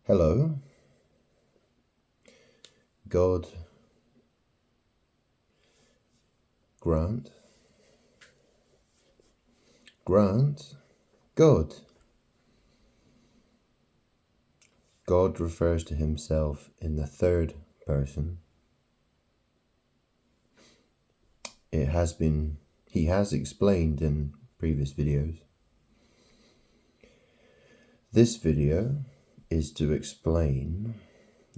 Hello, God grant God. God refers to himself in the third person. He has explained in previous videos. This video is to explain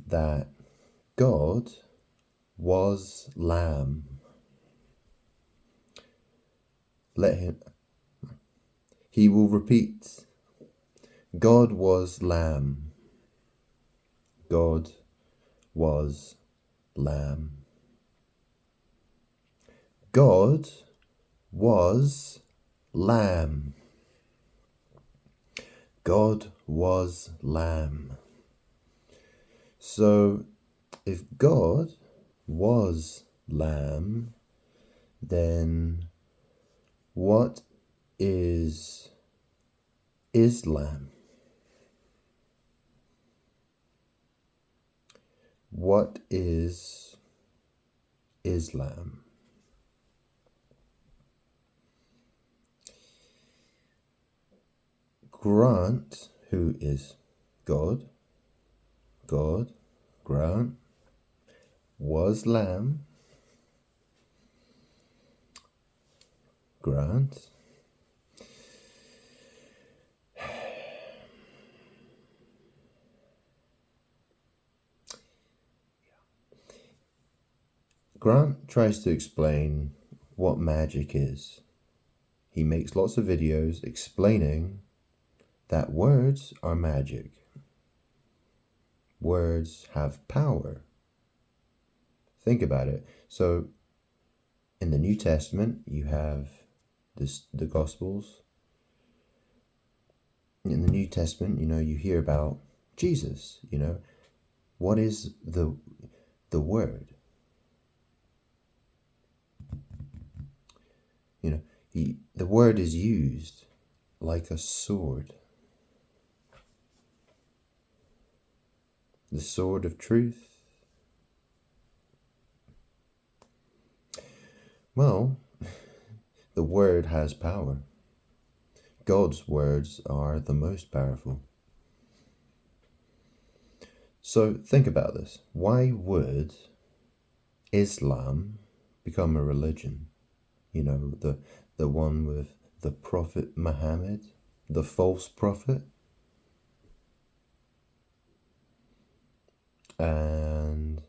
that God was Lamb. He will repeat. God was Lamb. God was Lamb. God was Lamb. God was Lamb. So, if God was Lamb, then what is Islam? What is Islam? Grant, who is God, Grant, was Lamb, Grant. Grant tries to explain what magic is. He makes lots of videos explaining that words are magic. Words have power. Think about it. So, in the New Testament, you have the Gospels. In the New Testament, you hear about Jesus. What is the word? The word is used like a sword. The sword of truth. Well, the word has power. God's words are the most powerful. So think about this. Why would Islam become a religion? The one with the Prophet Muhammad, the false prophet. And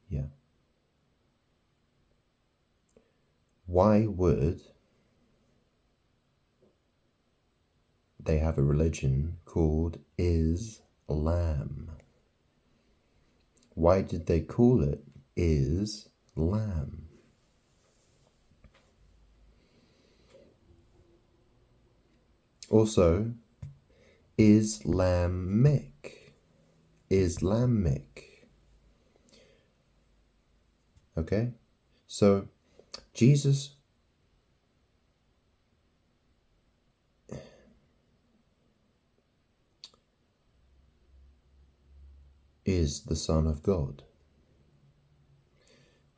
yeah. Why would they have a religion called Islam? Why did they call it Islam? Also, Islamic. Okay? So, Jesus is the Son of God.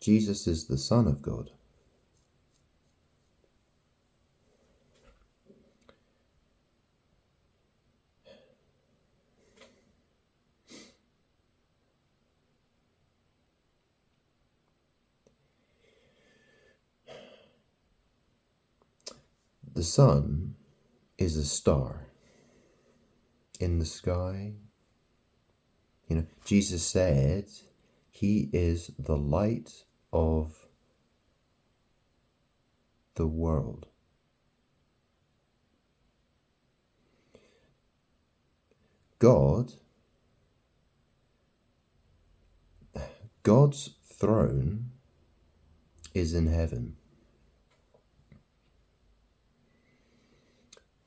Jesus is the Son of God. The sun is a star in the sky. Jesus said he is the light of the world. God's throne is in heaven.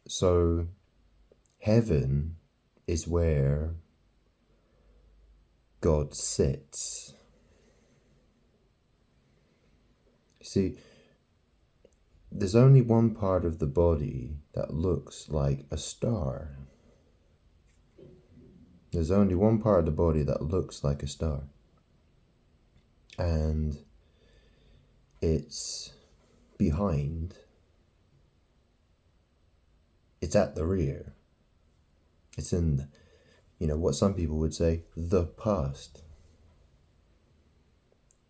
So heaven is where God sits. See, there's only one part of the body that looks like a star. There's only one part of the body that looks like a star. And it's behind, it's at the rear. It's in, what some people would say, the past.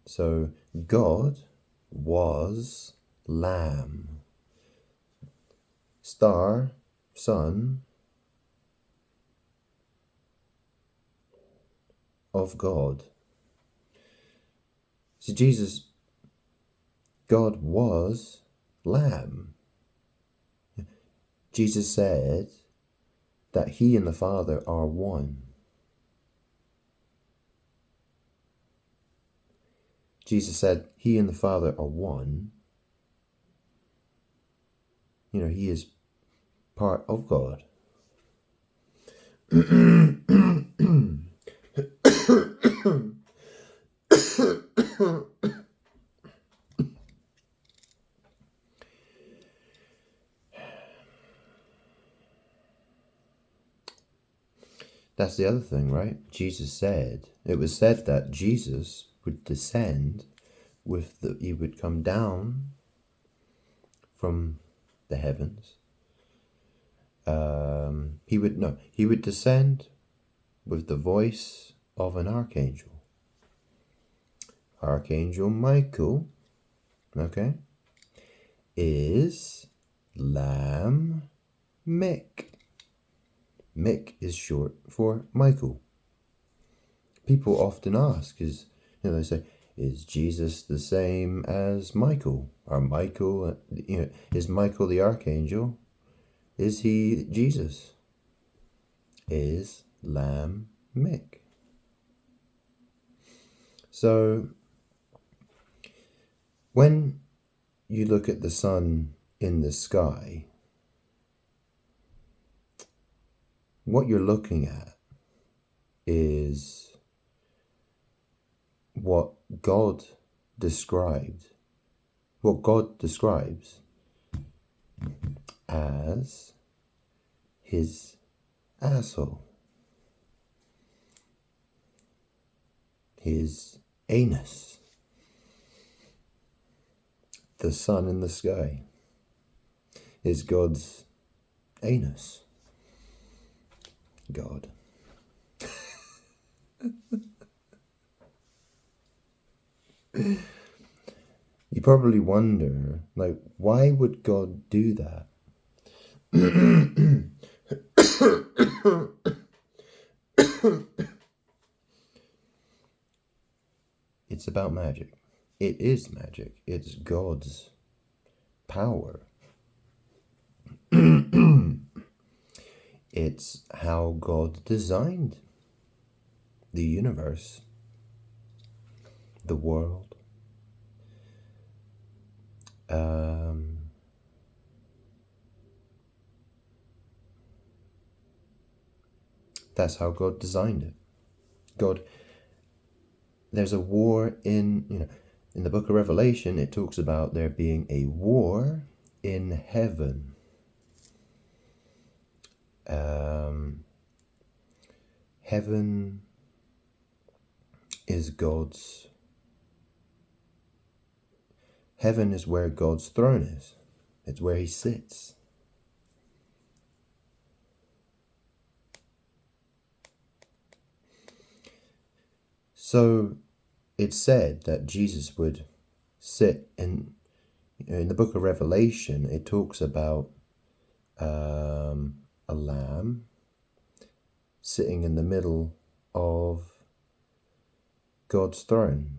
So God was Lamb. Star, Son of God. So God was Lamb. Jesus said that he and the Father are one. Jesus said he and the Father are one. He is part of God. That's the other thing, right? It was said that Jesus would descend he would come down from the heavens. He would descend with the voice of an archangel. Archangel Michael, okay, is Lamb Mick. Mick is short for Michael. People often ask, they say, is Jesus the same as Michael? Or Michael, is Michael the archangel? Is he Jesus? Is Lamb Mick? So, when you look at the sun in the sky, what you're looking at is what God describes as his asshole, his anus. The sun in the sky is God's anus. God. You probably wonder, why would God do that? It's about magic. It is magic. It's God's power. It's how God designed the universe, the world. That's how God designed it. There's a war in the book of Revelation, it talks about there being a war in heaven. Heaven is Heaven is where God's throne is. It's where he sits. So it's said that Jesus would sit in the book of Revelation, it talks about a lamb sitting in the middle of God's throne.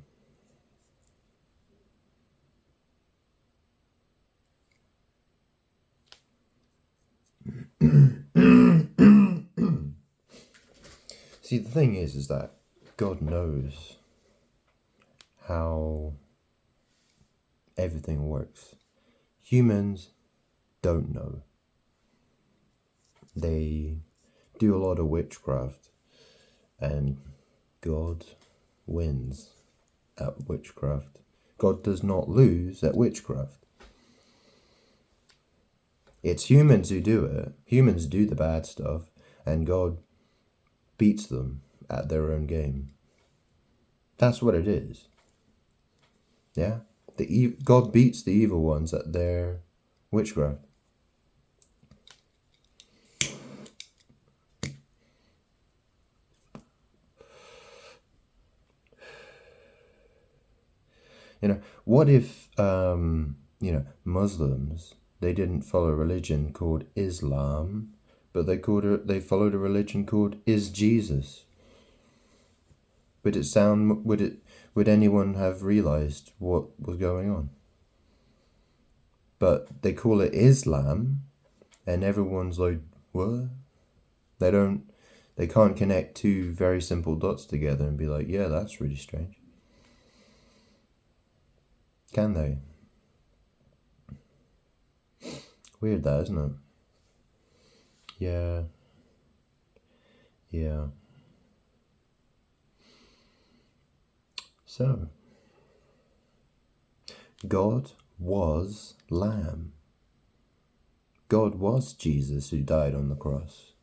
See, the thing is that God knows how everything works. Humans don't know. They do a lot of witchcraft, and God wins at witchcraft. God does not lose at witchcraft. It's humans who do it. Humans do the bad stuff, and God beats them at their own game. That's what it is. Yeah? God beats the evil ones at their witchcraft. What if, Muslims, they didn't follow a religion called Islam, but they followed a religion called Is Jesus? Would anyone have realized what was going on? But they call it Islam, and everyone's like, what? They can't connect two very simple dots together and be like, yeah, that's really strange. Can they? Weird that, isn't it? Yeah. Yeah. So, God was Lamb. God was Jesus who died on the cross.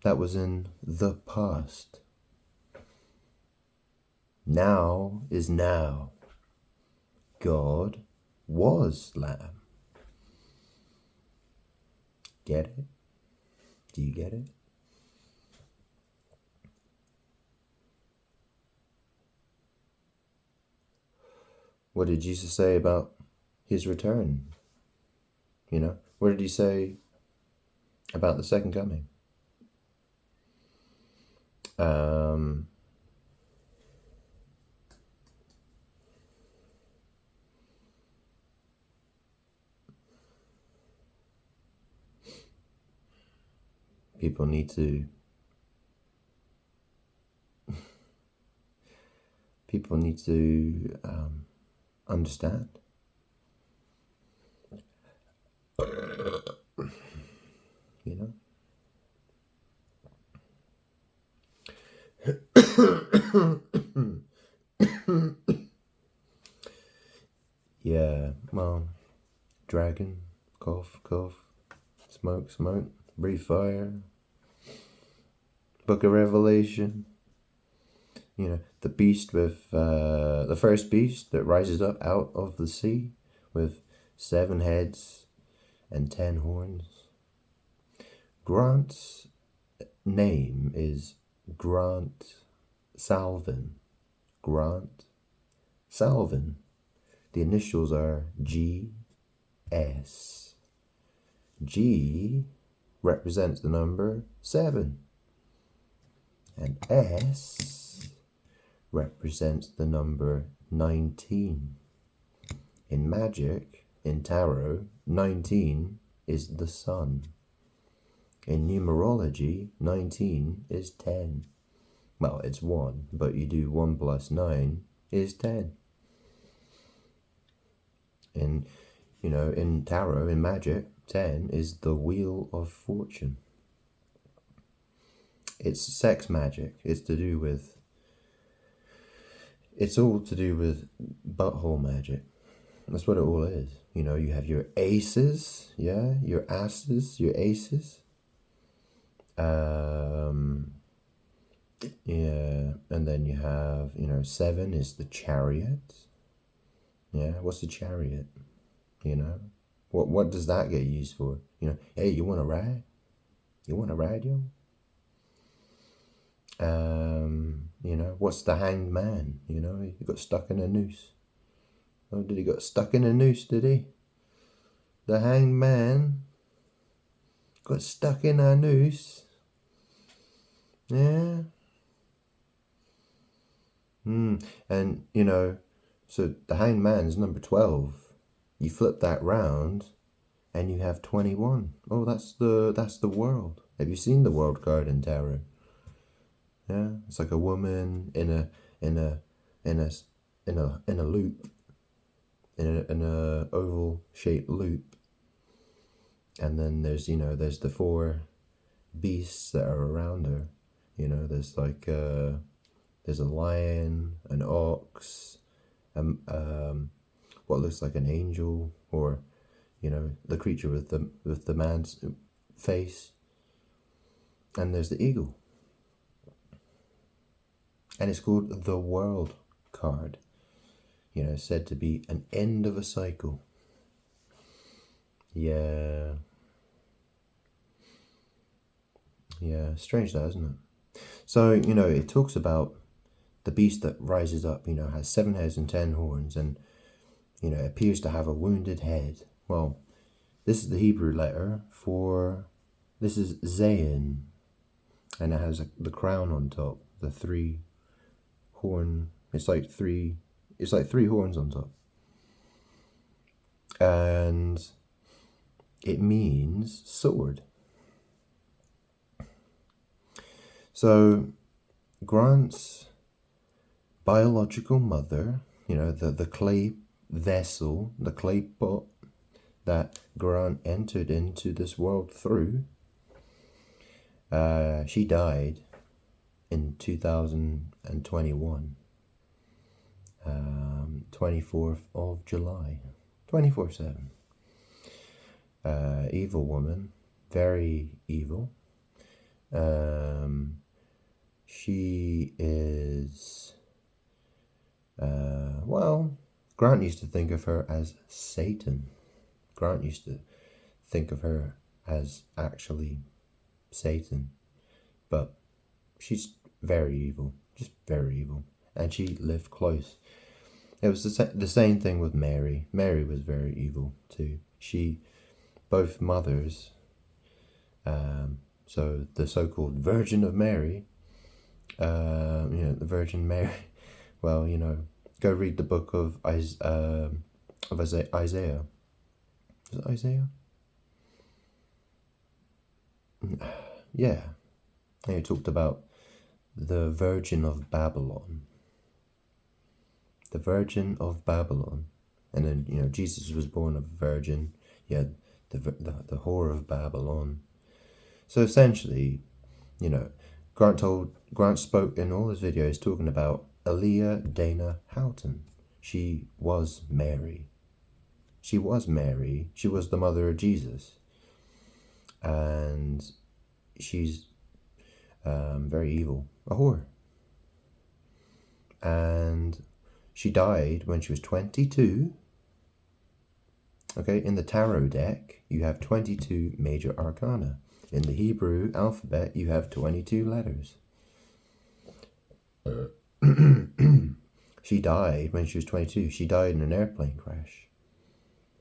That was in the past. Now is now. God was Lamb. Get it? Do you get it? What did Jesus say about his return? What did he say about the second coming? People need to understand. Yeah, well, dragon, cough, cough, smoke, smoke, breathe fire, Book of Revelation. The beast with the first beast that rises up out of the sea with 7 heads and 10 horns. Grant's name is Grant Salvin. Grant Salvin. The initials are GS. G represents the number 7. And S represents the number 19. In magic, in tarot, 19 is the sun. In numerology, 19 is 10. Well, it's 1, but you do 1 plus 9 is 10. In tarot, in magic, 10 is the Wheel of Fortune. It's sex magic. It's all to do with butthole magic. That's what it all is. You have your aces, yeah, your asses, your aces. Yeah, and then you have, 7 is the Chariot. Yeah, what's the Chariot? What does that get used for? Hey, you want to ride? You want to ride, yo? What's the Hanged Man? He got stuck in a noose. Oh, did he got stuck in a noose, did he? The Hanged Man got stuck in a noose. Yeah. And, so the Hanged Man's number 12. You flip that round and you have 21. Oh, that's the world. Have you seen the world card in tarot? Yeah, it's like a woman in a loop, in a oval shaped loop, and then there's the 4 beasts that are around her. There's like there's a lion, an ox, what looks like an angel, or You know, the creature with the man's face, and there's the eagle, and it's called the World card. You know, said to be an end of a cycle. Yeah, strange that, isn't it? So, you know, it talks about the beast that rises up, you know, has 7 heads and 10 horns, and, you know, appears to have a wounded head. Well, this is the Hebrew letter for, this is Zayin, and it has the crown on top, the 3 horn, it's like three horns on top. And it means sword. So Grant's biological mother, you know, the clay vessel, the clay pot that Grant entered into this world through, she died in 2021, 24th of July, 24/7. Evil woman, very evil. She is, well, Grant used to think of her as Satan. Grant used to think of her as actually Satan, but she's very evil, just very evil, and she lived close. It was the same thing with Mary. Mary was very evil too. Both mothers, so the so-called Virgin of Mary, you know, the Virgin Mary, well, you know, go read the book of Isaiah. Is it Isaiah? Yeah. And it talked about the Virgin of Babylon. The Virgin of Babylon. And then, you know, Jesus was born of a virgin. Yeah, the whore of Babylon. So essentially, you know, Grant spoke in all his videos talking about Aaliyah Dana Houghton. She was Mary. She was Mary. She was the mother of Jesus. And she's very evil. A whore. And she died when she was 22. Okay, in the tarot deck, you have 22 major arcana. In the Hebrew alphabet, you have 22 letters. She died when she was 22. She died in an airplane crash.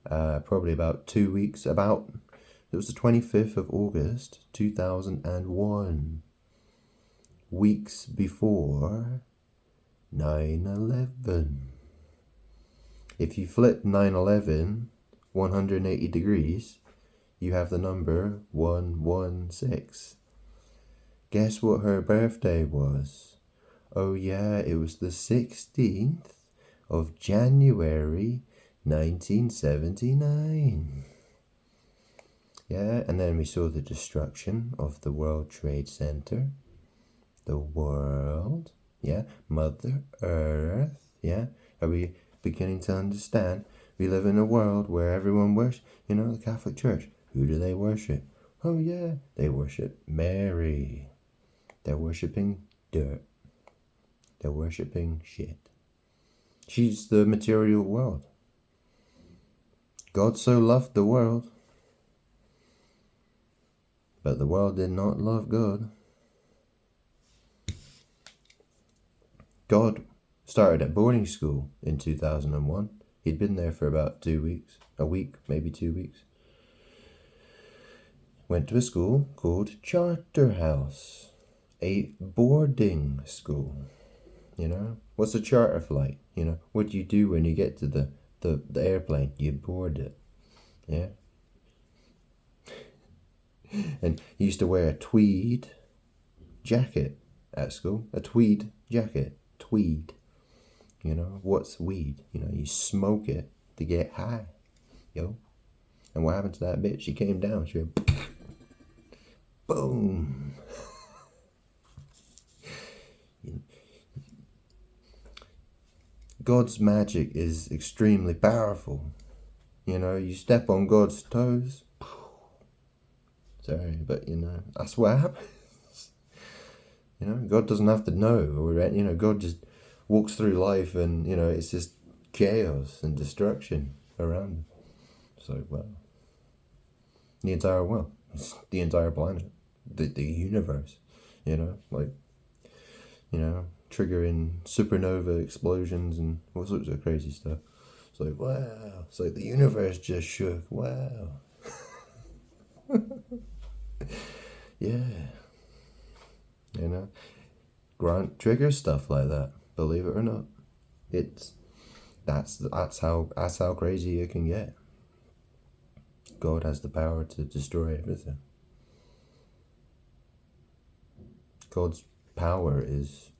Probably about 2 weeks, it was the 25th of August, 2001. Weeks before 9/11. If you flip 9/11 180 degrees, you have the number 116. Guess what her birthday was? Oh yeah, it was the 16th of January 1979. Yeah, and then we saw the destruction of the World Trade Center. The world, yeah, Mother Earth, yeah. Are we beginning to understand? We live in a world where everyone worships, you know, the Catholic Church. Who do they worship? Oh yeah, they worship Mary. They're worshipping dirt. They're worshipping shit. She's the material world. God so loved the world, but the world did not love God. God started at boarding school in 2001. He'd been there for about 2 weeks, a week, maybe 2 weeks. Went to a school called Charterhouse, a boarding school. You know, what's a charter flight? You know, what do you do when you get to the airplane? You board it, yeah. And he used to wear a tweed jacket at school, a tweed jacket, tweed. You know, what's weed? You know, you smoke it to get high, yo. And what happened to that bitch? She came down, she went, boom. God's magic is extremely powerful. You know, you step on God's toes. Sorry, but that's what happens. God doesn't have to know, or God just walks through life, and it's just chaos and destruction around him. So, well, the entire world, the entire planet, the universe, triggering supernova explosions and all sorts of crazy stuff. It's like, wow, it's like the universe just shook. Wow. Yeah. Grant triggers stuff like that, believe it or not. That's how crazy it can get. God has the power to destroy everything. God's power is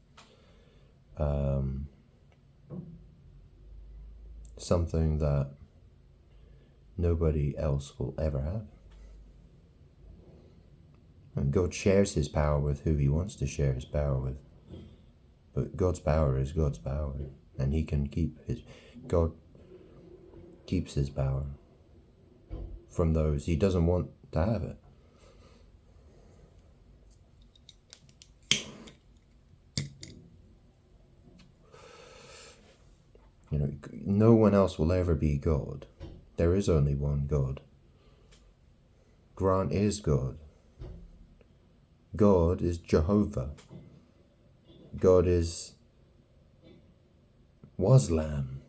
something that nobody else will ever have. And God shares his power with who he wants to share his power with. But God's power is God's power, and God keeps his power from those he doesn't want to have it. No one else will ever be God. There is only one God. Grant is God. God is Jehovah. God is Waslam.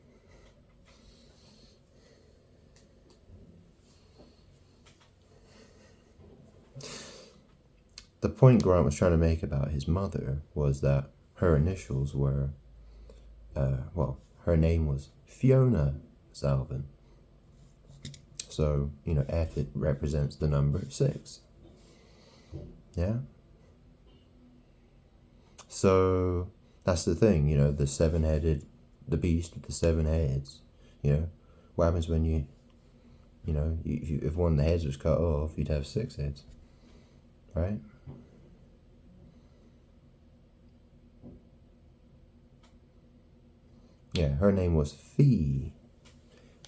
The point Grant was trying to make about his mother was that her initials were, her name was Fiona Salvin. So, F, it represents the number 6. Yeah? So, that's the thing, the beast with the 7 heads. What happens when if one of the heads was cut off, you'd have 6 heads. Right? Yeah, her name was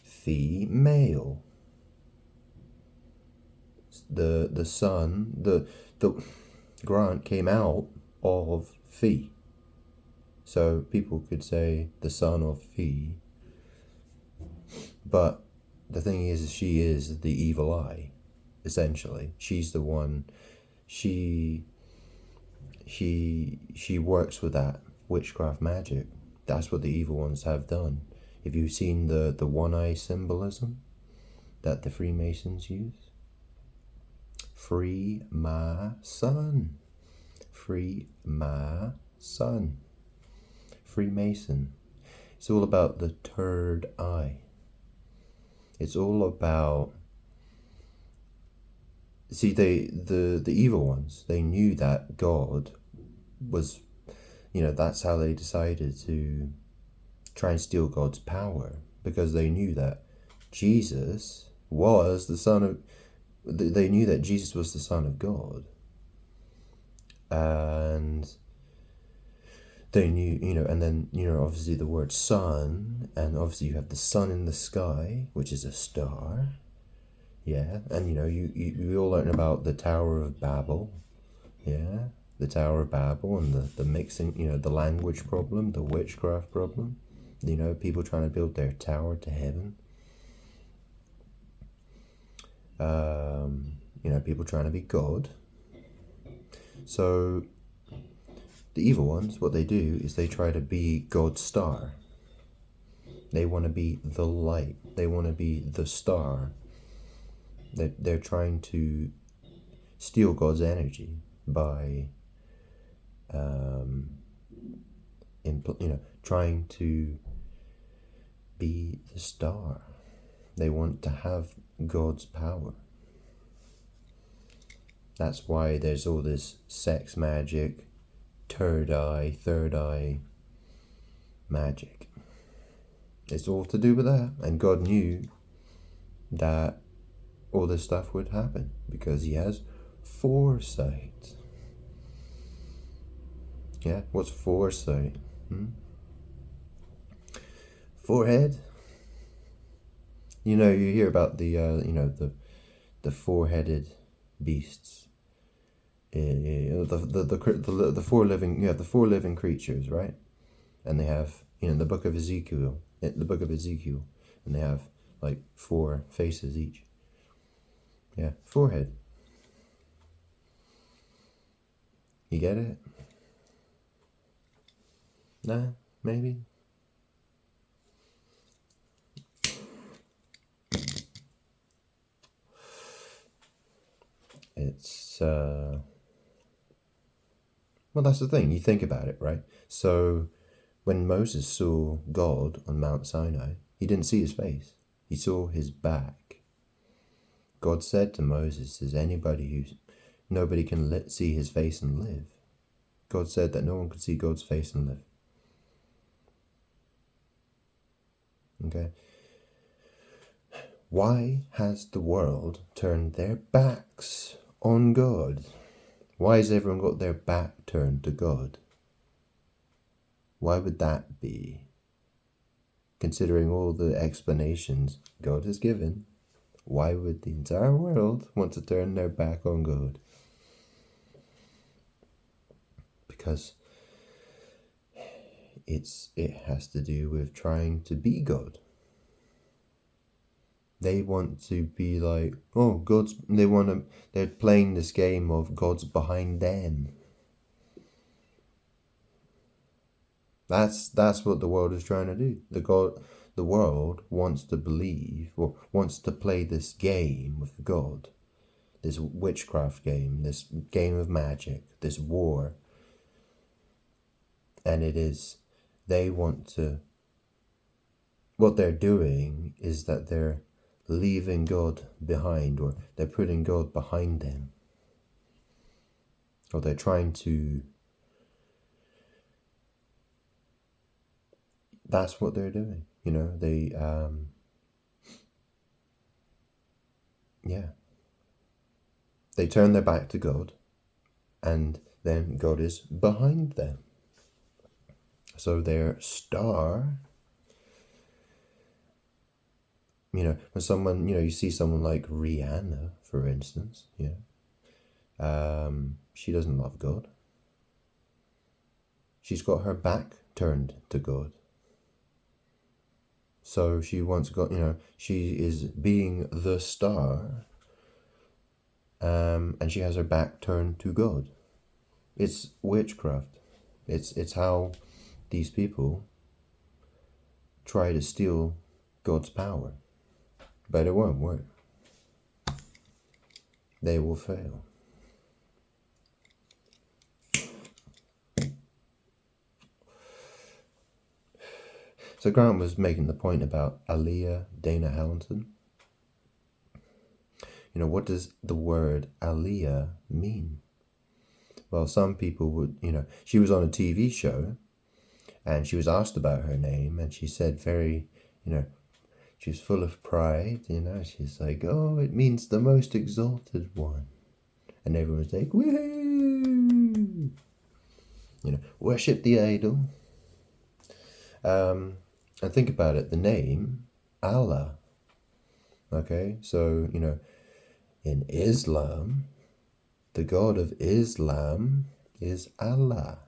female. The son, the Grant came out of Fee. So people could say the son of Fee. But the thing is, she is the evil eye, essentially. She's the one, she works with that witchcraft magic. That's what the evil ones have done. Have you seen the one eye symbolism that the Freemasons use? Free my son. Free my son. Freemason. It's all about the third eye. It's all about... See, the evil ones, they knew that God was... that's how they decided to try and steal God's power. Because they knew that Jesus was the son of... They knew that Jesus was the Son of God. And they knew, and then, obviously the word sun, and obviously you have the sun in the sky, which is a star. Yeah, and we all learn about the Tower of Babel. Yeah, the Tower of Babel and the mixing, the language problem, the witchcraft problem. People trying to build their tower to heaven. People trying to be God. So the evil ones, what they do is they try to be God's star. They want to be the light. They want to be the star. They're trying to steal God's energy by, trying to be the star. They want to have God's power. That's why there's all this sex magic, third eye magic. It's all to do with that. And God knew that all this stuff would happen because he has foresight. Yeah, what's foresight? Forehead, You know, you hear about the the four-headed beasts, the four living, you have the four living creatures, right? And they have, the book of Ezekiel, and they have like four faces each. Yeah, forehead. You get it? Nah, maybe. It's well, that's the thing. You think about it, right? So when Moses saw God on Mount Sinai, he didn't see his face. He saw his back. God said to Moses, nobody can see his face and live. God said that no one could see God's face and live. Okay? Why has the world turned their backs on God? Why has everyone got their back turned to God? Why would that be? Considering all the explanations God has given, why would the entire world want to turn their back on God? Because it has to do with trying to be God. They want to be like, oh, they're playing this game of God's behind them. That's what the world is trying to do. The world wants to believe, or wants to play this game with God, this witchcraft game, this game of magic, this war. And what they're doing is that they're leaving God behind, or they're putting God behind them, or they're trying to. That's what they're doing, they they turn their back to God, and then God is behind them. So their star, when someone, you see someone like Rihanna, for instance, she doesn't love God. She's got her back turned to God. So she wants God, she is being the star, and she has her back turned to God. It's witchcraft. It's how these people try to steal God's power. But it won't work. They will fail. So Grant was making the point about Aaliyah Dana Hamilton. What does the word Aaliyah mean? Well, some people would, she was on a TV show, and she was asked about her name, and she said very, she was full of pride, she's like, oh, it means the most exalted one. And everyone was like, woohoo! Worship the idol. And think about it, the name, Allah. Okay, so, in Islam, the God of Islam is Allah.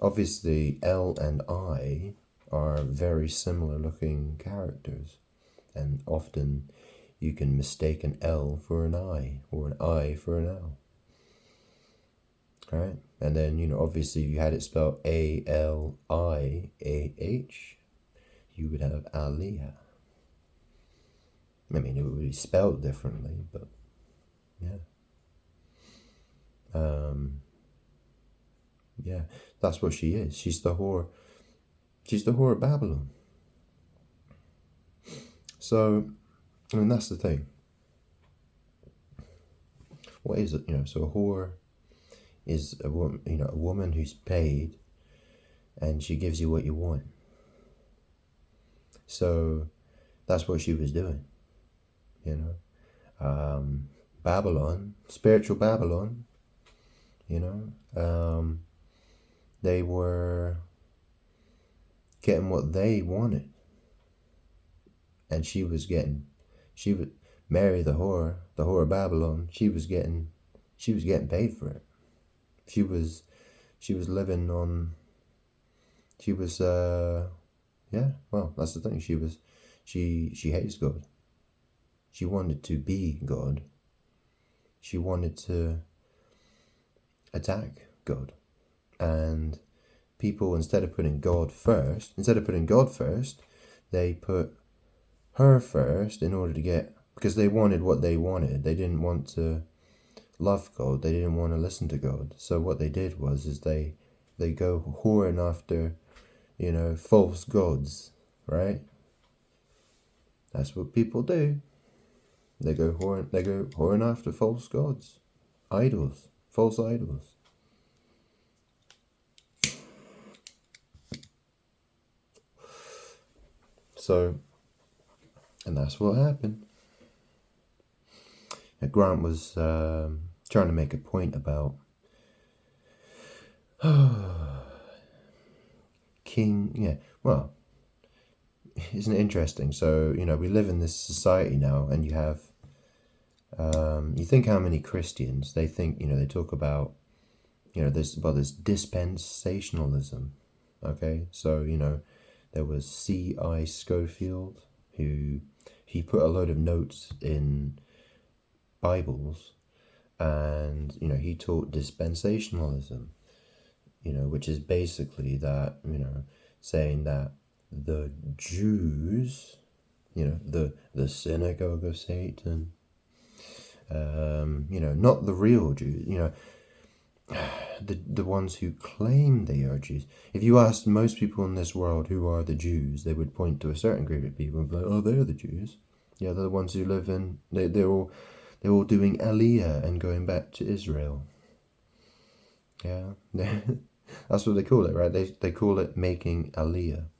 Obviously, L and I are very similar looking characters, and often you can mistake an L for an I, or an I for an L. All right, and then, obviously, if you had it spelled Aliah, you would have Aliyah. I mean, it would be spelled differently, but yeah. Yeah, that's what she is. She's the whore. She's the whore of Babylon. So, that's the thing. What is it? So a whore is a woman, a woman who's paid, and she gives you what you want. So that's what she was doing. Babylon, spiritual Babylon. They were getting what they wanted. and she would Mary the whore of Babylon. She was getting paid for it. She was living on. She was yeah. Well, that's the thing. She hates God. She wanted to be God. She wanted to attack God, and people, instead of putting God first, they put her first in order to get, because they wanted what they wanted. They didn't want to love God. They didn't want to listen to God. So what they did is they go whoring after, false gods, right? That's what people do. They go whoring after false gods, idols, false idols. So, and that's what happened. And Grant was trying to make a point about King. Yeah, well, isn't it interesting? So, we live in this society now, and you have, you think how many Christians, they think, they talk about, this dispensationalism. Okay, so, there was C.I. Scofield, who he put a load of notes in Bibles, and he taught dispensationalism, which is basically that, saying that the Jews, the synagogue of Satan, not the real Jews, the ones who claim they are Jews. If you asked most people in this world who are the Jews, they would point to a certain group of people and be like, oh, they're the Jews. Yeah, they're the ones who live in, they're all doing Aliyah and going back to Israel. Yeah, that's what they call it, right? They call it making Aliyah,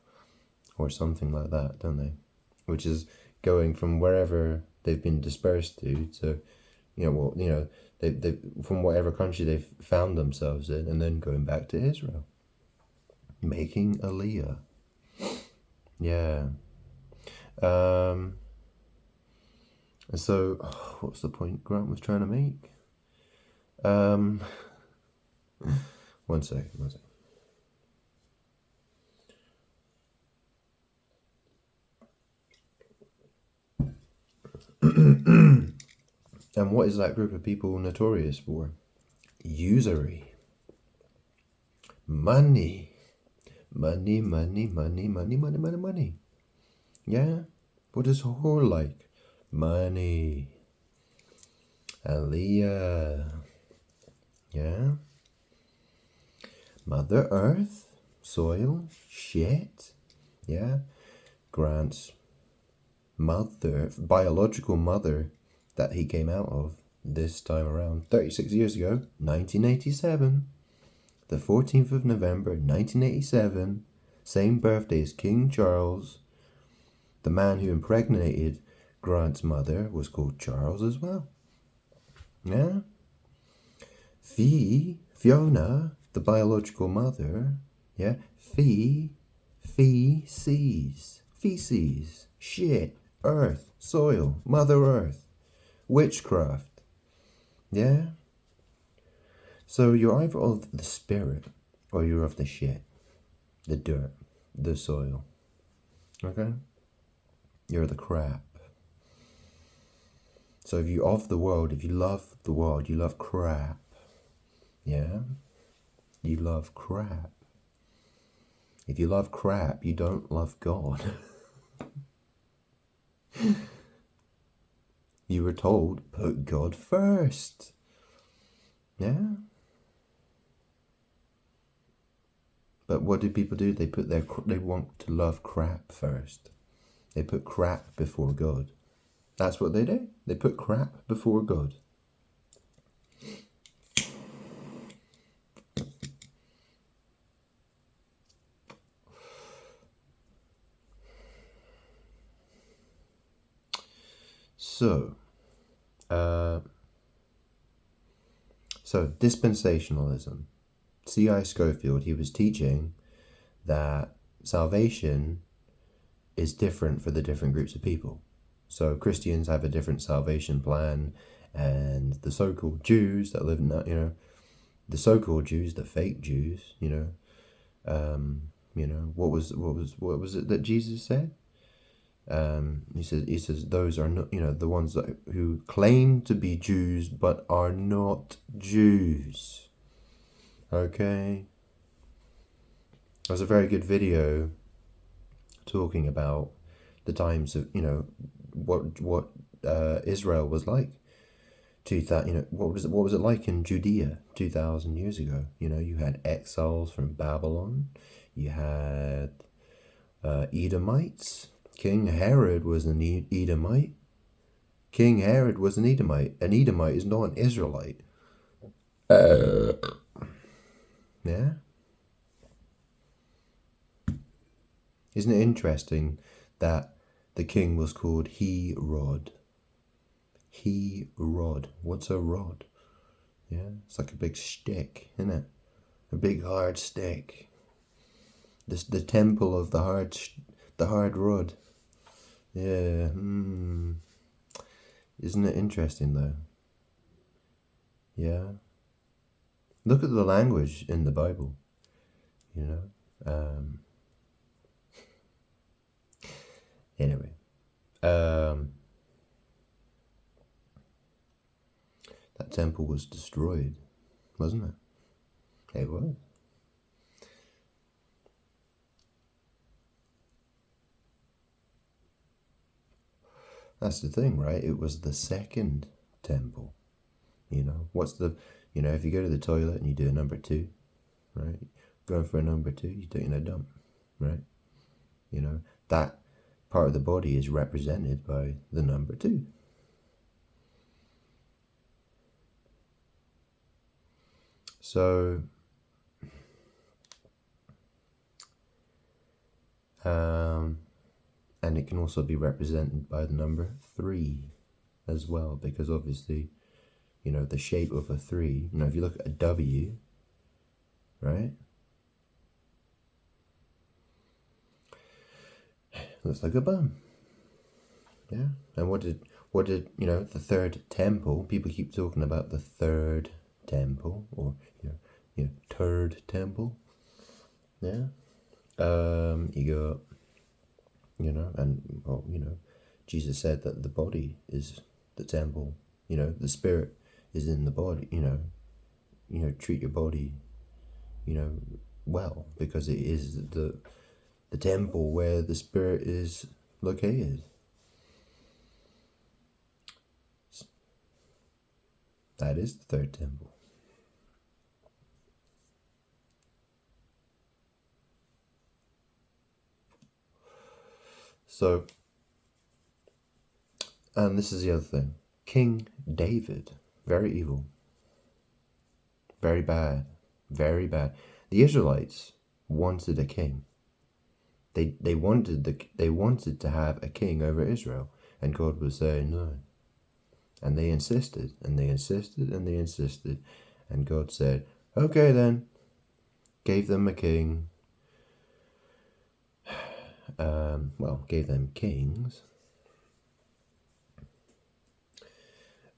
or something like that, don't they? Which is going from wherever they've been dispersed to they from whatever country they've found themselves in, and then going back to Israel, making Aliyah. Yeah. And so, what's the point Grant was trying to make? One second. And what is that group of people notorious for? Usury. Money. Money. Yeah? What is whore like? Money. Aliyah. Yeah? Mother Earth. Soil. Shit. Yeah? Grant's mother, biological mother, that he came out of this time around, 36 years ago, 1987, the 14th of November, 1987, same birthday as King Charles. The man who impregnated Grant's mother was called Charles as well. Yeah? Fiona, the biological mother, yeah? Feces, shit, earth, soil, Mother Earth, witchcraft. Yeah? So you're either of the spirit or you're of the shit, the dirt, the soil. Okay? You're the crap. So if you're of the world, if you love the world, you love crap. Yeah? You love crap. If you love crap, you don't love God. You were told, put God first. Yeah? But what do people do? They want to love crap first. They put crap before God. That's what they do. They put crap before God. So dispensationalism. C.I. Scofield, he was teaching that salvation is different for the different groups of people. So Christians have a different salvation plan, and the so-called Jews that live in that, the so-called Jews, the fake Jews, what was it that Jesus said? He says those are not, the ones who claim to be Jews but are not Jews. Okay. There's a very good video talking about the times of, what Israel was like. What was it like in Judea 2,000 years ago? You had exiles from Babylon. You had Edomites. King Herod was an Edomite. King Herod was an Edomite. An Edomite is not an Israelite. Yeah. Isn't it interesting that the king was called Herod? Herod. What's a rod? Yeah, it's like a big stick, isn't it? A big hard stick. The temple of the hard rod. Yeah. Isn't it interesting though? Yeah. Look at the language in the Bible. Anyway. That temple was destroyed, wasn't it? It was. That's the thing, right? It was the second temple. What's the, if you go to the toilet and you do a number 2, right? Going for a number 2, you're taking a dump, right? That part of the body is represented by the number 2. So, and it can also be represented by the number 3 as well, because obviously, the shape of a 3, if you look at a W, right? Looks like a bum. Yeah. And what did the third temple, people keep talking about the third temple, or third temple. Yeah. You go, and Jesus said that the body is the temple, the spirit is in the body, treat your body, well, because it is the temple where the spirit is located. That is the third temple. So, and this is the other thing. King David, very evil. Very bad. Very bad. The Israelites wanted a king. They wanted to have a king over Israel, and God was saying no. And they insisted, and they insisted, and they insisted, and God said, okay then. Gave them a king. Gave them kings.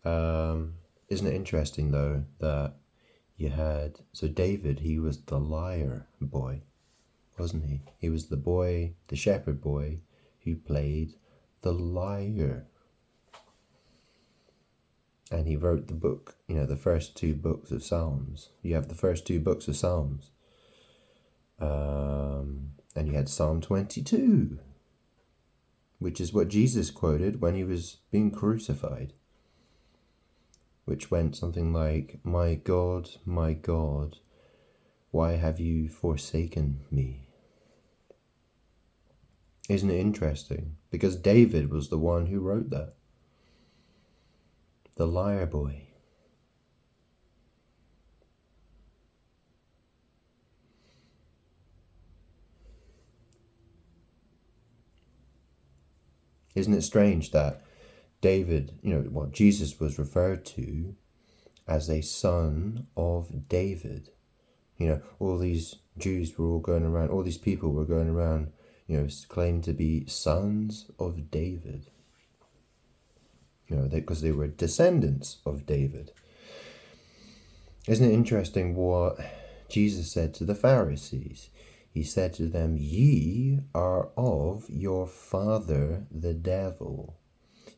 Isn't it interesting though that you had, so David, he was the liar boy, wasn't he? He was the boy, the shepherd boy, who played the liar. And he wrote the book, the first 2 books of Psalms. You have the first 2 books of Psalms. And you had Psalm 22, which is what Jesus quoted when he was being crucified, which went something like, my God, why have you forsaken me? Isn't it interesting? Because David was the one who wrote that. The liar boy. Isn't it strange that David, Jesus was referred to as a son of David. All these Jews were all going around, all these people were going around, claimed to be sons of David. Because they were descendants of David. Isn't it interesting what Jesus said to the Pharisees? He said to them, "Ye are of your father the devil.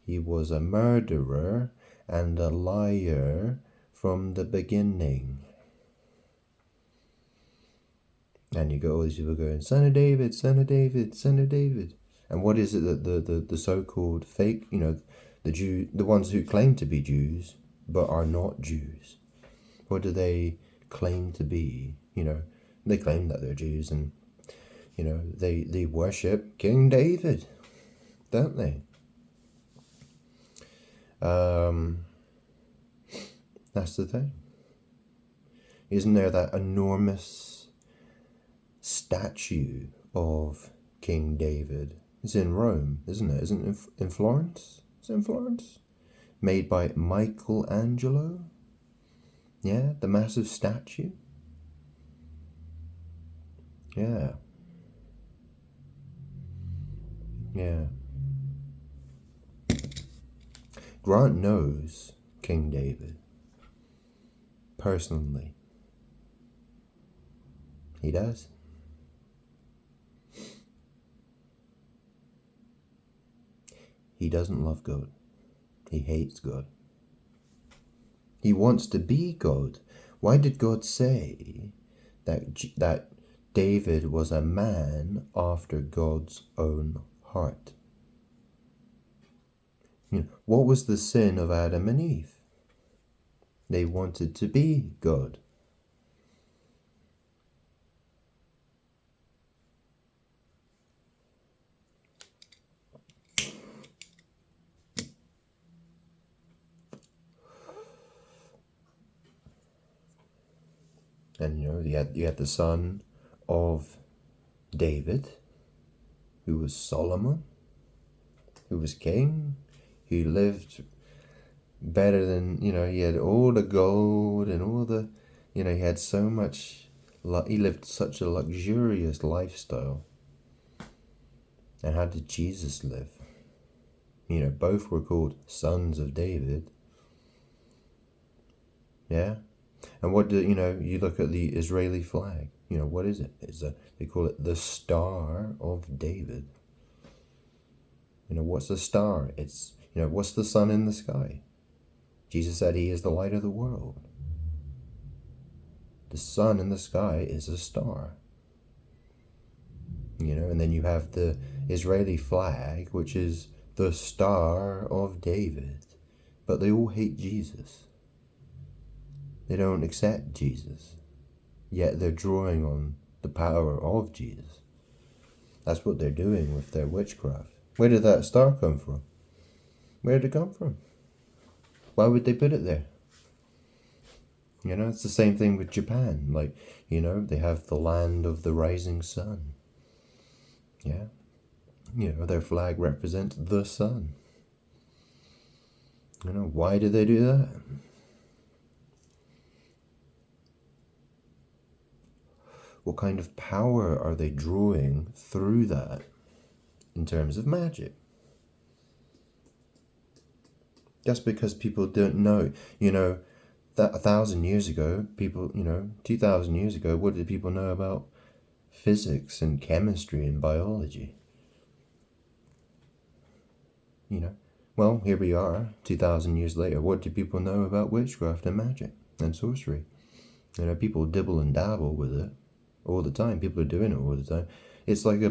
He was a murderer and a liar from the beginning." And you got all these people going, "Son of David, son of David, son of David." And what is it that the so-called fake, the ones who claim to be Jews but are not Jews, what do they claim to be? They claim that they're Jews, and they worship King David, don't they? That's the thing. Isn't there that enormous statue of King David? It's in Rome, isn't it? Isn't it in Florence? Is it in Florence? Made by Michelangelo? Yeah, the massive statue? Yeah. Yeah. Grant knows King David personally. He does. He doesn't love God. He hates God. He wants to be God. Why did God say that David was a man after God's own heart? What was the sin of Adam and Eve? They wanted to be God. And you had the son of David, who was Solomon, who was king, who lived better than, he had all the gold and all the, he had so much, he lived such a luxurious lifestyle. And how did Jesus live? Both were called sons of David. Yeah? And what do, you look at the Israeli flag, what is it? They call it the Star of David. What's a star? It's, what's the sun in the sky? Jesus said he is the light of the world. The sun in the sky is a star. And then you have the Israeli flag, which is the Star of David. But they all hate Jesus. They don't accept Jesus. Yet they're drawing on the power of Jesus. That's what they're doing with their witchcraft. Where did that star come from? Where did it come from? Why would they put it there? It's the same thing with Japan. They have the land of the rising sun. Yeah. Their flag represents the sun. Why do they do that? What kind of power are they drawing through that in terms of magic? Just because people don't know, that 1,000 years ago, 2,000 years ago, what did people know about physics and chemistry and biology? Well, here we are, 2,000 years later. What do people know about witchcraft and magic and sorcery? People dibble and dabble with it all the time. People are doing it all the time. It's like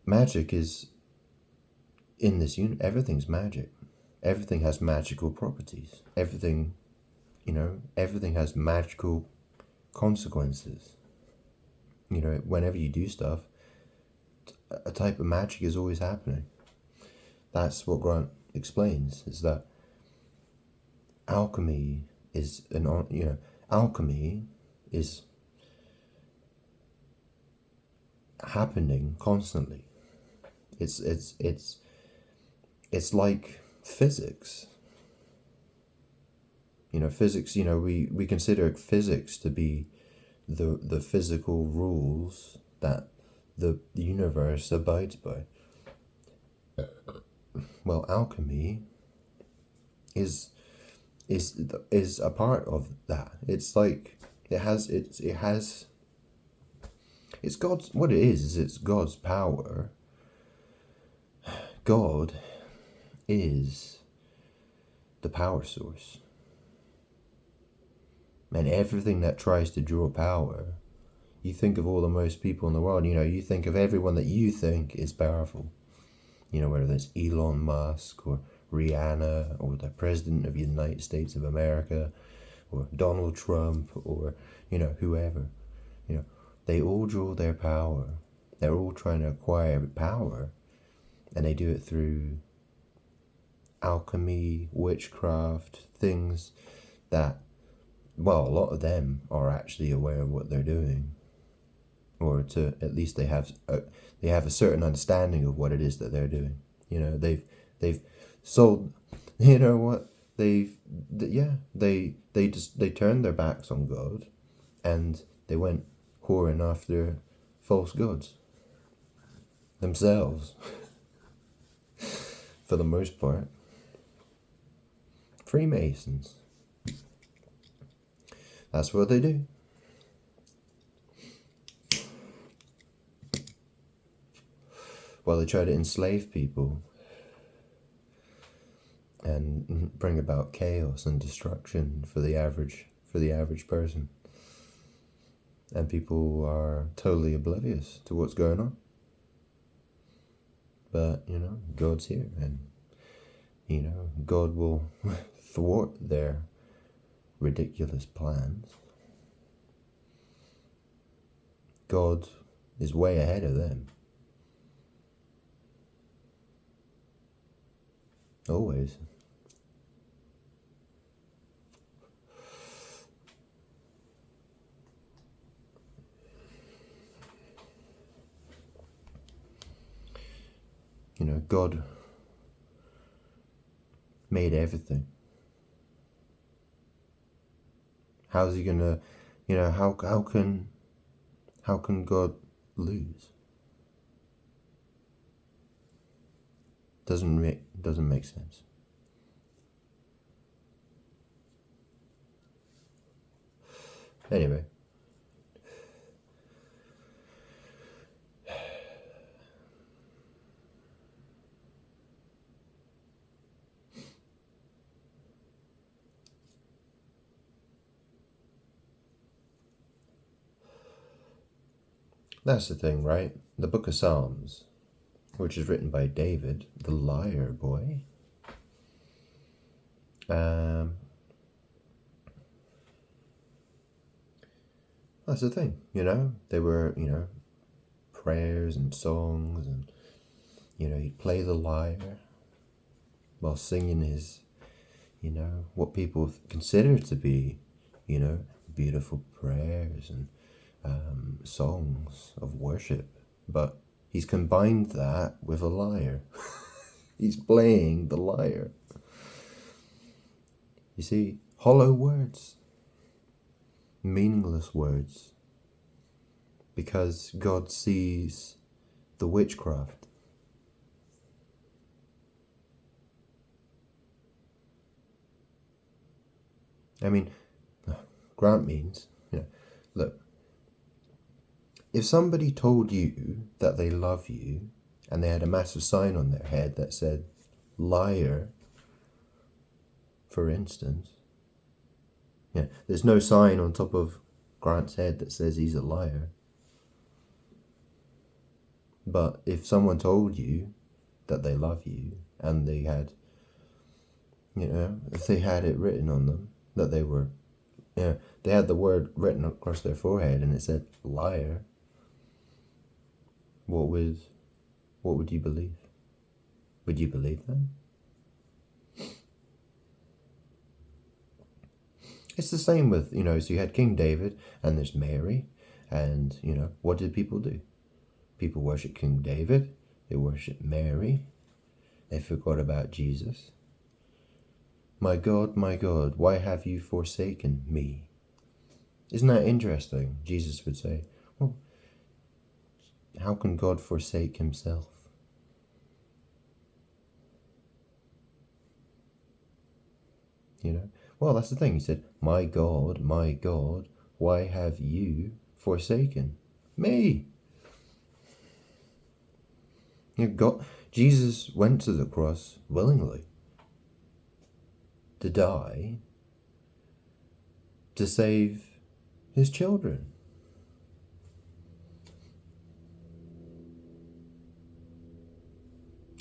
magic is in this universe. Everything's magic. Everything has magical properties. Everything has magical consequences. Whenever you do stuff, a type of magic is always happening. That's what Grant explains, is that alchemy is alchemy is happening constantly. It's like physics. Physics, we consider physics to be the physical rules that the universe abides by. Well, alchemy is is a part of that. It's like it's God's, what it is it's God's power. God is the power source. And everything that tries to draw power, you think of all the most people in the world, you think of everyone that you think is powerful. Whether it's Elon Musk or Rihanna or the President of the United States of America or Donald Trump or, whoever. They all draw their power. They're all trying to acquire power, and they do it through alchemy, witchcraft, things that, well, a lot of them are actually aware of what they're doing, or to at least they have a certain understanding of what it is that they're doing. They've sold. You know what? They turned their backs on God, and they went whoring after false gods themselves. For the most part, Freemasons. That's what they do. Well, they try to enslave people and bring about chaos and destruction for the average person. And people are totally oblivious to what's going on. But, God's here, and, God will thwart their ridiculous plans. God is way ahead of them. Always. God made everything. How's he gonna, how can God lose? Doesn't make sense. Anyway. That's the thing, right? The book of Psalms, which is written by David, the liar boy. That's the thing, They were, prayers and songs, and, he'd play the lyre while singing his, what people consider to be, beautiful prayers and songs of worship. But he's combined that with a lyre. He's playing the lyre. You see, hollow words, meaningless words, because God sees the witchcraft. I mean, Grant means, look, if somebody told you that they love you and they had a massive sign on their head that said liar, for instance, there's no sign on top of Grant's head that says he's a liar. But if someone told you that they love you and they had, if they had it written on them that they were, they had the word written across their forehead and it said liar, what would you believe? Would you believe them? It's the same with, so you had King David and there's Mary, and, what did people do? People worship King David, they worship Mary, they forgot about Jesus. My God, why have you forsaken me? Isn't that interesting? Jesus would say, well, How can God forsake himself? You know? Well, that's the thing. He said, my God, why have you forsaken me? You know, God, Jesus went to the cross willingly to die to save his children.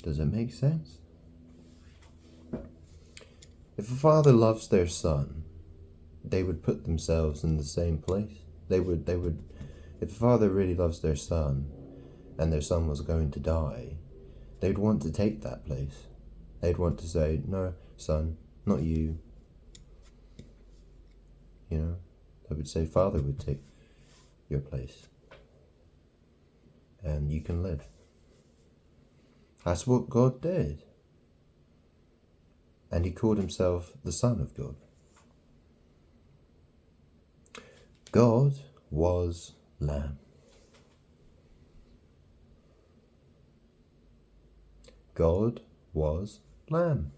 Does it make sense? If a father loves their son, they would put themselves in the same place. They would, if a father really loves their son and their son was going to die, they'd want to take that place. They'd want to say, no, son, not you. You know, they would say, Father would take your place and you can live. That's what God did. And he called himself the Son of God. God was Lamb. God was Lamb.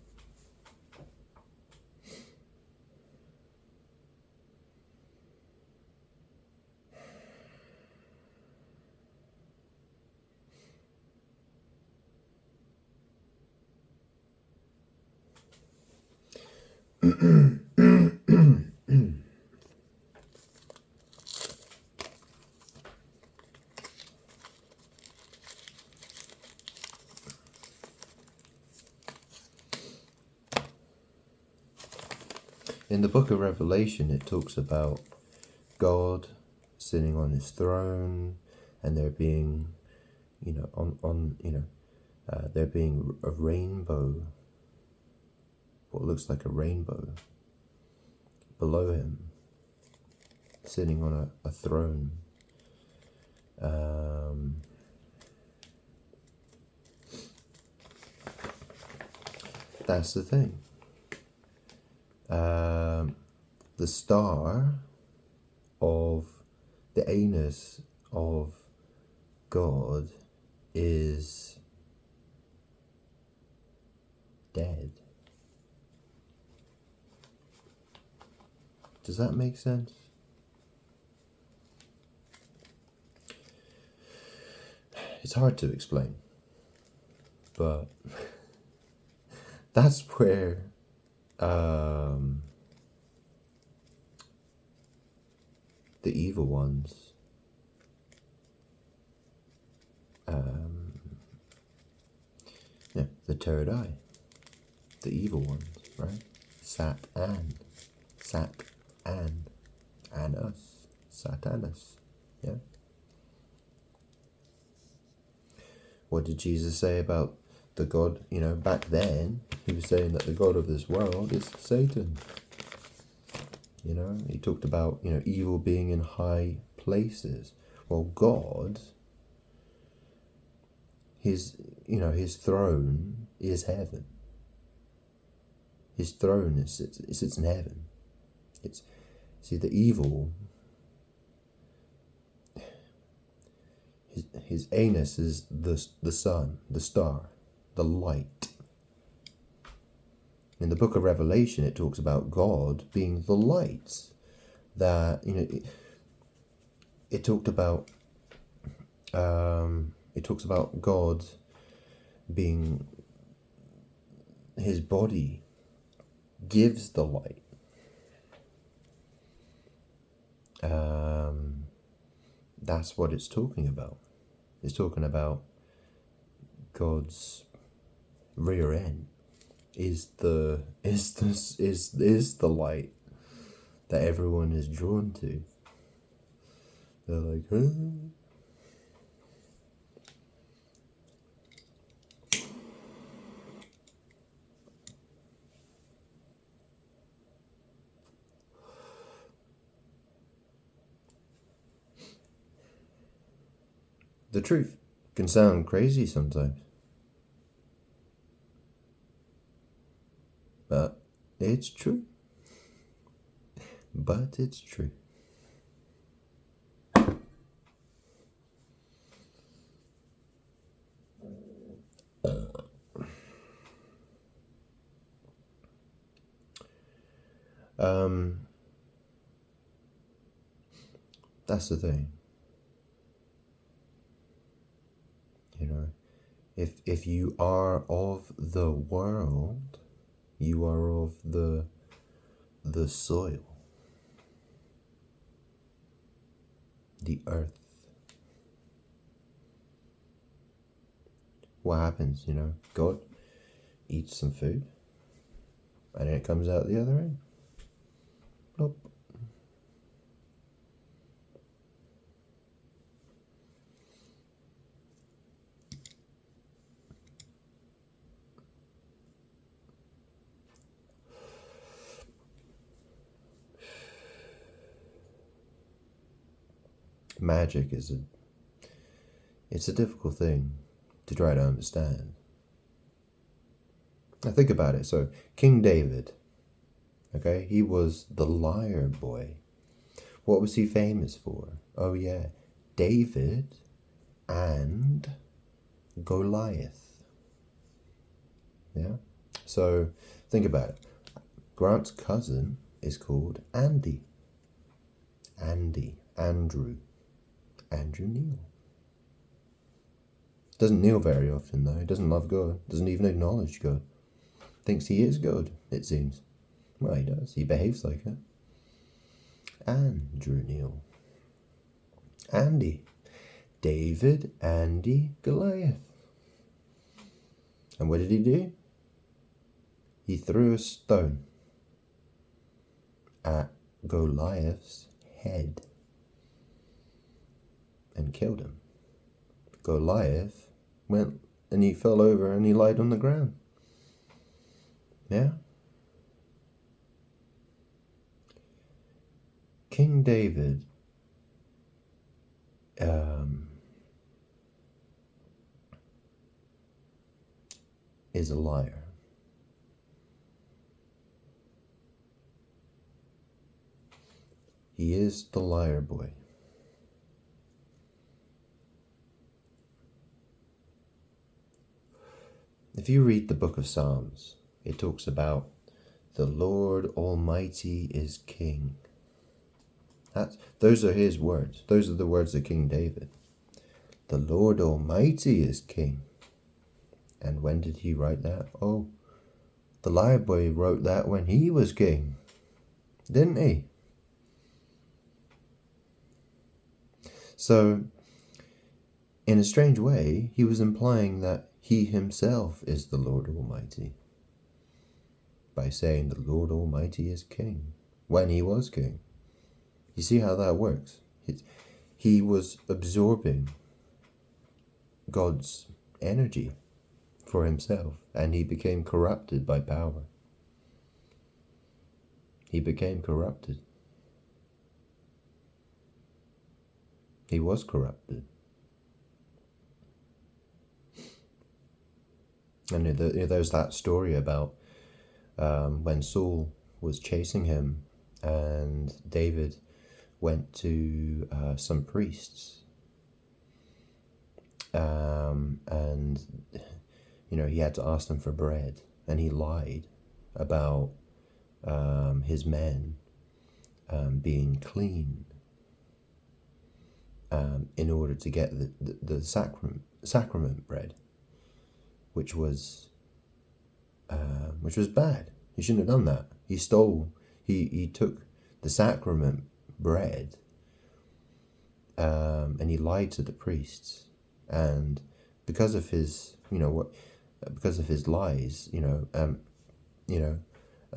In the book of Revelation, it talks about God sitting on his throne, and there being, there being a rainbow, what looks like a rainbow, below him, sitting on a throne. That's the thing. The star of the anus of God is dead. Does that make sense? It's hard to explain, but that's where the evil ones the third eye, the evil ones, right? Satan, Anus, Satanus, yeah. What did Jesus say about the God? You know, back then he was saying that the God of this world is Satan. You know, he talked about, evil being in high places. Well, God, his throne is heaven. His throne sits in heaven. See, the evil, his anus is the sun, the star, the light. In the book of Revelation, it talks about God being the light. That, it talks about God being, his body gives the light. That's what it's talking about. It's talking about God's rear end is the light that everyone is drawn to. They're like, The truth can sound crazy sometimes, but it's true. But it's true. That's the thing. You know, if you are of the world, you are of the soil, the earth. What happens, God eats some food, and then it comes out the other end. Plop. Magic it's a difficult thing to try to understand. Now think about it. So King David, okay, he was the liar boy. What was he famous for? Oh yeah, David and Goliath. Yeah. So think about it. Grant's cousin is called Andy. Andrew Neil. Doesn't kneel very often though. He doesn't love God. Doesn't even acknowledge God. Thinks he is God, it seems. Well, he does. He behaves like it. Andrew Neil. Andy. David, Andy, Goliath. And what did he do? He threw a stone at Goliath's head and killed him. Goliath went and he fell over and he lied on the ground. Yeah? King David is a liar. He is the liar boy. If you read the book of Psalms, it talks about the Lord Almighty is King. Those are his words. Those are the words of King David. The Lord Almighty is King. And when did he write that? Oh, the liar boy wrote that when he was king, didn't he? So, in a strange way, he was implying that he himself is the Lord Almighty by saying the Lord Almighty is King when he was king. You see how that works? He was absorbing God's energy for himself, and he became corrupted by power. He became corrupted. He was corrupted. And there's that story about when Saul was chasing him and David went to some priests and he had to ask them for bread, and he lied about his men being clean in order to get the sacrament bread, which was bad. He shouldn't have done that. He took the sacrament bread and he lied to the priests, and because of his because of his lies, a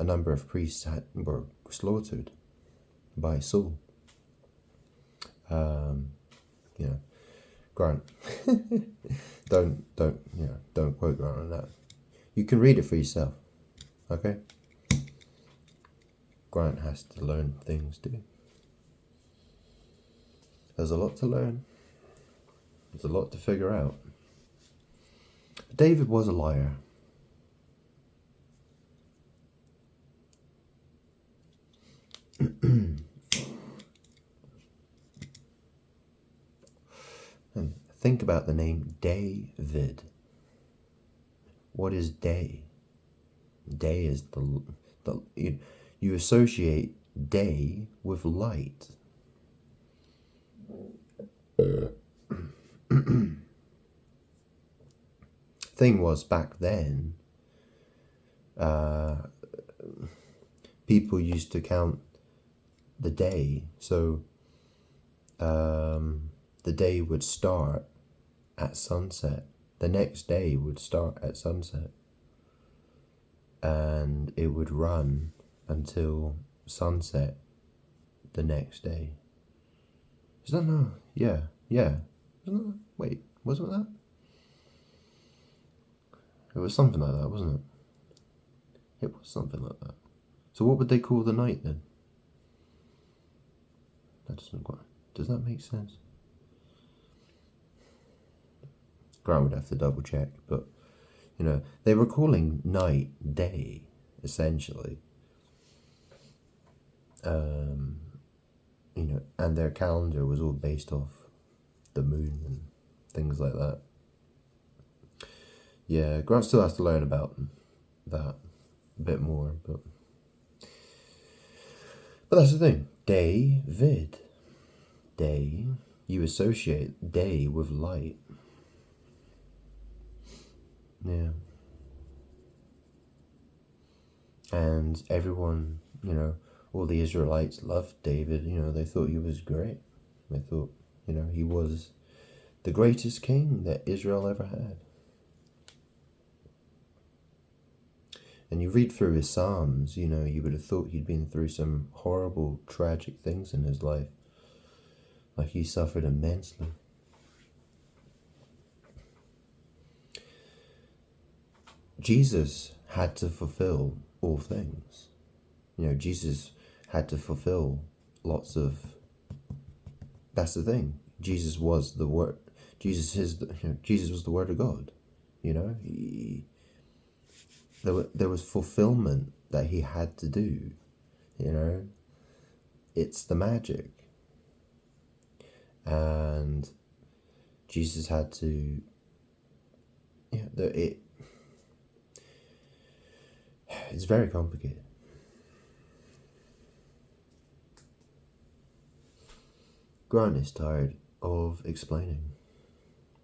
number of priests were slaughtered by Saul. Grant, don't quote Grant on that. You can read it for yourself, okay? Grant has to learn things too. There's a lot to learn. There's a lot to figure out. David was a liar. And think about the name David. What is day? Day is the you You associate day with light. Thing was, back then, people used to count the day. So the day would start at sunset. The next day would start at sunset. And it would run until sunset the next day. Is that no? Yeah. Wait, wasn't that? It was something like that, wasn't it? It was something like that. So what would they call the night then? That doesn't quite... Does that make sense? Grant would have to double check, but they were calling night day, essentially. And their calendar was all based off the moon and things like that. Yeah, Grant still has to learn about that a bit more, but that's the thing. David. Day, you associate day with light. Yeah. And everyone, all the Israelites loved David. They thought he was great. They thought, he was the greatest king that Israel ever had. And you read through his Psalms, you would have thought he'd been through some horrible, tragic things in his life. Like he suffered immensely. Jesus had to fulfill all things. Jesus had to fulfill lots of... That's the thing. Jesus was the Word. Jesus was the Word of God. There was fulfillment that he had to do. It's the magic. And Jesus had to... It's very complicated. Grant is tired of explaining,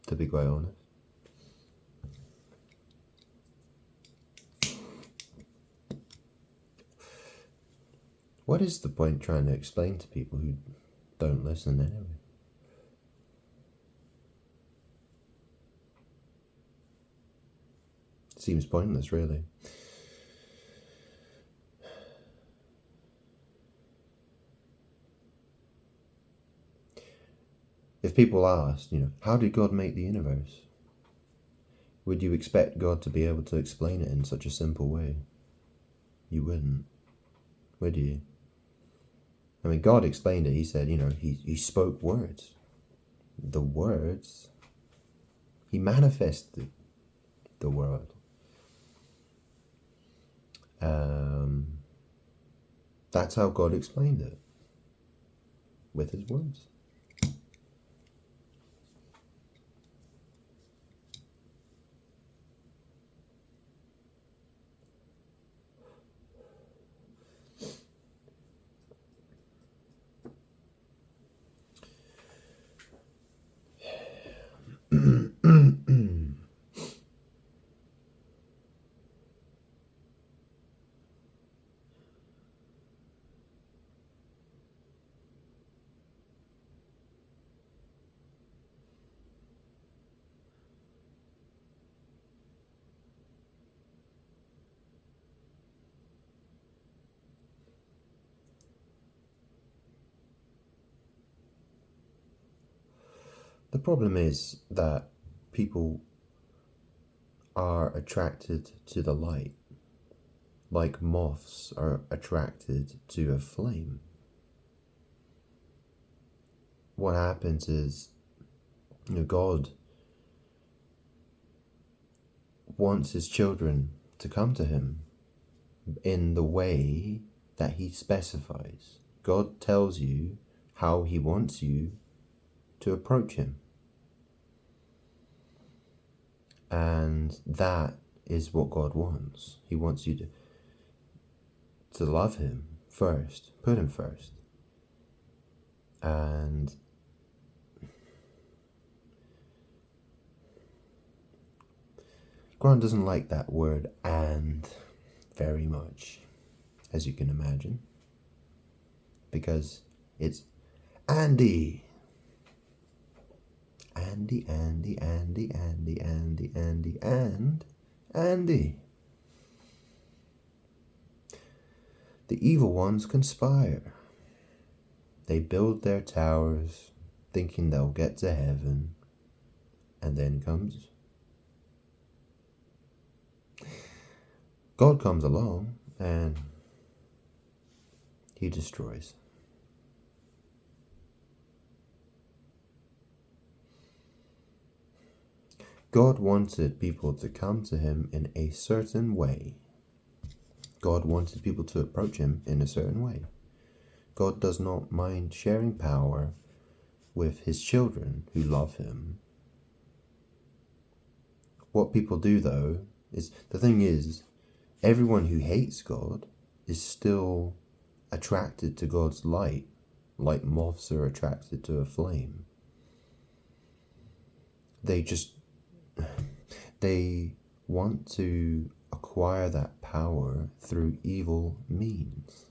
to be quite honest. What is the point trying to explain to people who don't listen anyway? Seems pointless, really. If people asked, how did God make the universe? Would you expect God to be able to explain it in such a simple way? You wouldn't, would you? I mean, God explained it. He said, he spoke words. The words, he manifested the world. That's how God explained it, with his words. The problem is that people are attracted to the light, like moths are attracted to a flame. What happens is, God wants his children to come to him in the way that he specifies. God tells you how he wants you to approach him. And that is what God wants. He wants you to love him first, put him first. And Grant doesn't like that word "and" very much, as you can imagine, because it's Andy. Andy, Andy, Andy, Andy, Andy, Andy, and Andy. The evil ones conspire. They build their towers, thinking they'll get to heaven, and then God comes along and he destroys. God wanted people to come to him in a certain way. God wanted people to approach him in a certain way. God does not mind sharing power with his children who love him. What people do, though, is, the thing is, everyone who hates God is still attracted to God's light, like moths are attracted to a flame. They want to acquire that power through evil means.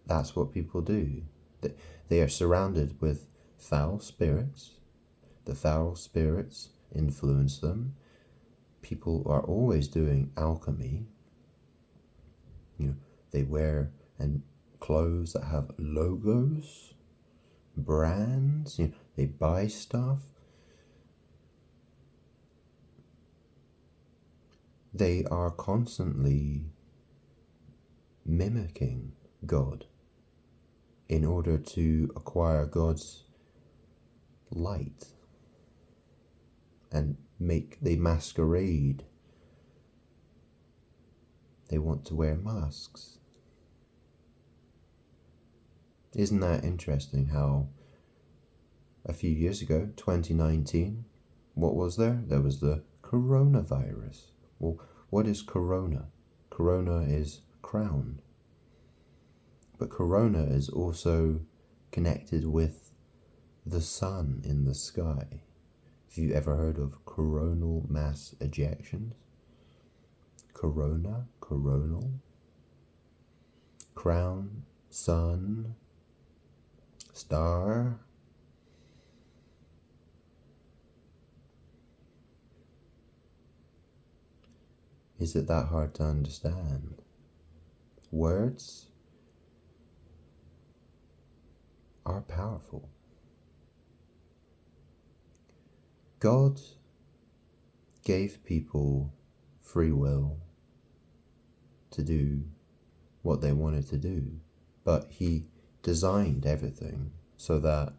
That's what people do. They are surrounded with foul spirits. The foul spirits influence them. People are always doing alchemy. They wear clothes that have logos, brands. They buy stuff. They are constantly mimicking God in order to acquire God's light, and they masquerade. They want to wear masks. Isn't that interesting how a few years ago, 2019, what was there? There was the coronavirus. Well, what is corona? Corona is crown. But corona is also connected with the sun in the sky. Have you ever heard of coronal mass ejections? Corona, coronal, crown, sun, star. Is it that hard to understand? Words are powerful. God gave people free will to do what they wanted to do, but he designed everything so that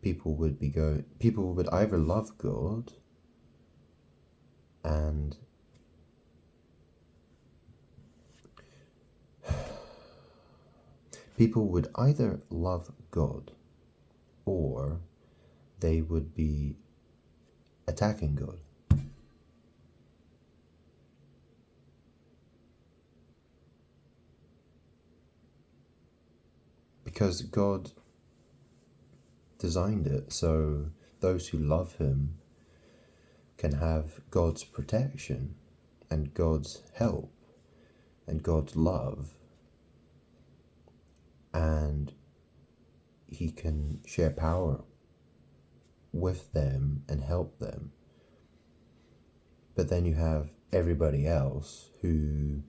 people would either love God and people would either love God or they would be attacking God. Because God designed it so those who love him can have God's protection and God's help and God's love, and he can share power with them and help them. But then you have everybody else who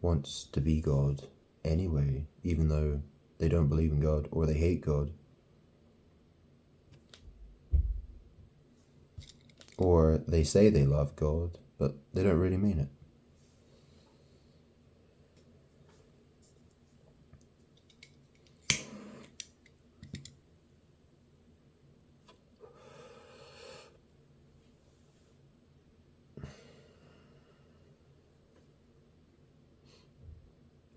wants to be God anyway, even though they don't believe in God or they hate God. Or they say they love God, but they don't really mean it.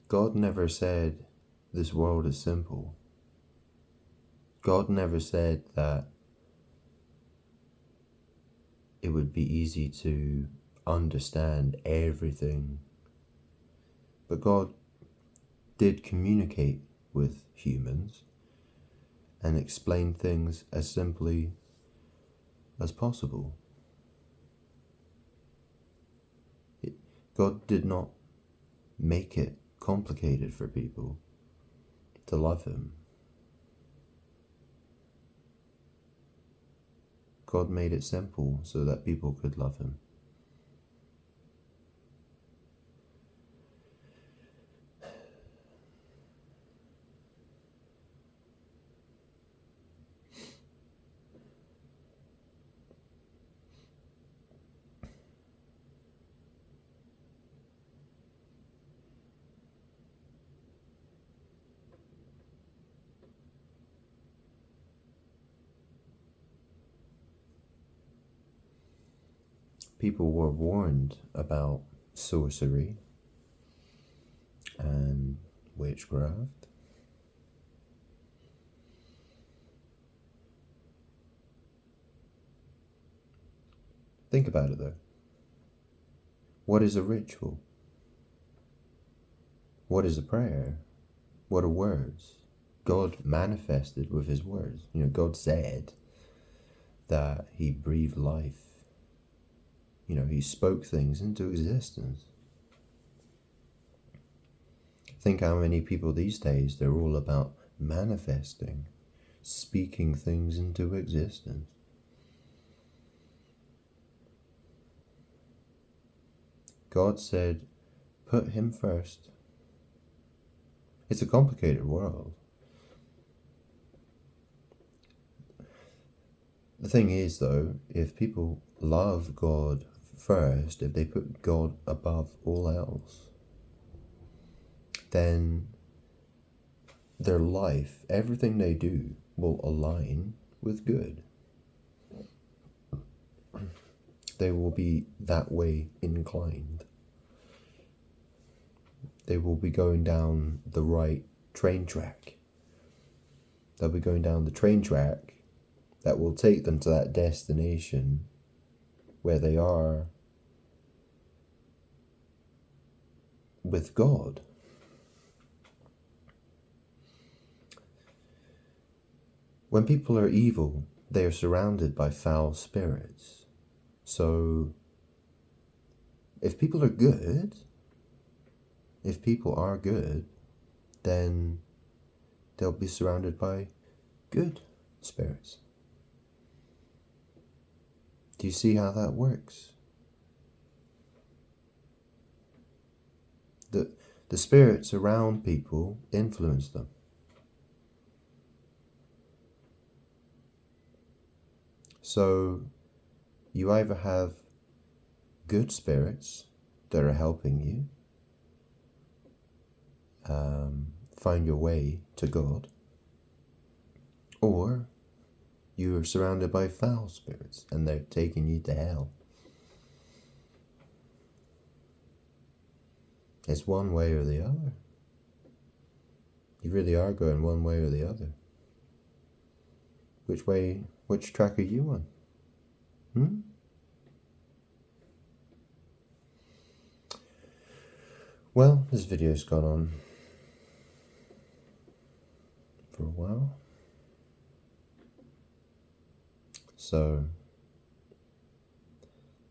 God never said this world is simple. God never said that it would be easy to understand everything. But God did communicate with humans and explain things as simply as possible. God did not make it complicated for people to love Him. God made it simple so that people could love Him. People were warned about sorcery and witchcraft. Think about it though. What is a ritual? What is a prayer? What are words? God manifested with His words. God said that He breathed life. He spoke things into existence. Think how many people these days, they're all about manifesting, speaking things into existence. God said, put Him first. It's a complicated world. The thing is, though, if people love God first, if they put God above all else, then their life, everything they do, will align with good. They will be that way inclined. They will be going down the right train track. They'll be going down the train track that will take them to that destination where they are with God. When people are evil, they are surrounded by foul spirits. So, if people are good, then they'll be surrounded by good spirits. Do you see how that works? The spirits around people influence them. So you either have good spirits that are helping you find your way to God, or you are surrounded by foul spirits and they're taking you to hell. It's one way or the other. You really are going one way or the other. Which track are you on? Well, this video's gone on for a while. So,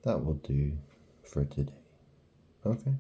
that will do for today. Okay?